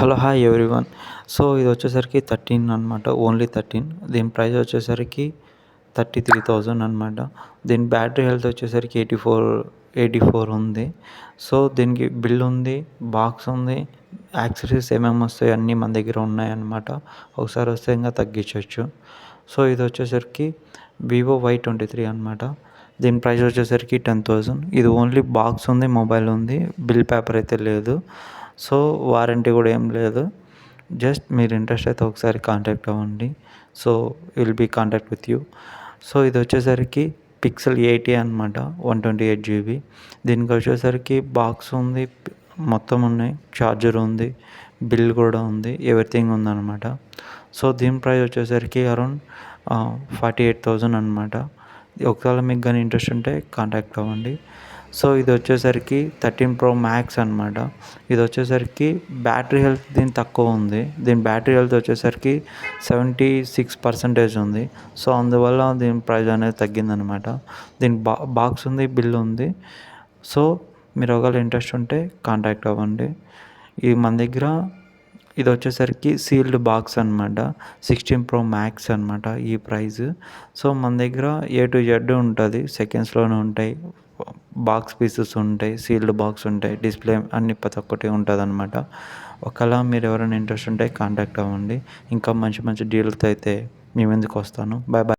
Hello hi everyone. So ఇది వచ్చేసరికి 13 అనమాట. ఓన్లీ 13. దీని ప్రైస్ వచ్చేసరికి 33,000 అనమాట. దీని బ్యాటరీ హెల్త్ వచ్చేసరికి 84 ఉంది. సో దీనికి బిల్ ఉంది, బాక్స్ ఉంది, యాక్సెసరీస్ ఏమేమి వస్తాయి అన్నీ మన దగ్గర ఉన్నాయన్నమాట. ఒకసారి వస్తే ఇంకా తగ్గించవచ్చు. సో ఇది వచ్చేసరికి వివో Y23 అనమాట. దీని ప్రైస్ వచ్చేసరికి 10,000. ఇది ఓన్లీ బాక్స్ ఉంది, మొబైల్ ఉంది, బిల్ పేపర్ అయితే లేదు. సో వారంటీ కూడా ఏం లేదు. జస్ట్ మీరు ఇంట్రెస్ట్ అయితే ఒకసారి కాంటాక్ట్ అవ్వండి. So will be contact with you. So ఇది వచ్చేసరికి పిక్సెల్ 80 అనమాట, 128 GB. దీనికి వచ్చేసరికి బాక్స్ ఉంది, మొత్తం ఉన్నాయి, ఛార్జర్ ఉంది, బిల్ కూడా ఉంది, ఎవ్రీథింగ్ ఉందన్నమాట. సో దీని ప్రైస్ వచ్చేసరికి అరౌండ్ 48,000 అనమాట. ఒకవేళ మీకు కానీ ఇంట్రెస్ట్ ఉంటే కాంటాక్ట్ అవ్వండి. సో ఇది వచ్చేసరికి 13 Pro Max అనమాట. ఇది వచ్చేసరికి బ్యాటరీ హెల్త్ దీని తక్కువ ఉంది. దీని బ్యాటరీ హెల్త్ వచ్చేసరికి 76% ఉంది. సో అందువల్ల దీని ప్రైస్ అనేది తగ్గిందనమాట. దీని బాక్స్ ఉంది, బిల్ ఉంది. సో మీరు ఒకవేళ ఇంట్రెస్ట్ ఉంటే కాంటాక్ట్ అవ్వండి. ఇది మన దగ్గర ఇది వచ్చేసరికి సీల్డ్ బాక్స్ అనమాట. 16 Pro Max అనమాట ఈ ప్రైస్. సో మన దగ్గర A to Z ఉంటుంది, సెకండ్స్లోనే ఉంటాయి, బాక్స్ పీసెస్ ఉంటాయి, సీల్డ్ బాక్స్ ఉంటాయి, డిస్ప్లే అన్ని ప్రతి ఒక్కటి ఉంటుంది అనమాట. ఒకవేళ మీరు ఎవరైనా ఇంట్రెస్ట్ ఉంటే కాంటాక్ట్ అవ్వండి. ఇంకా మంచి మంచి డీల్తో అయితే మీ ముందుకు వస్తాను. Bye bye.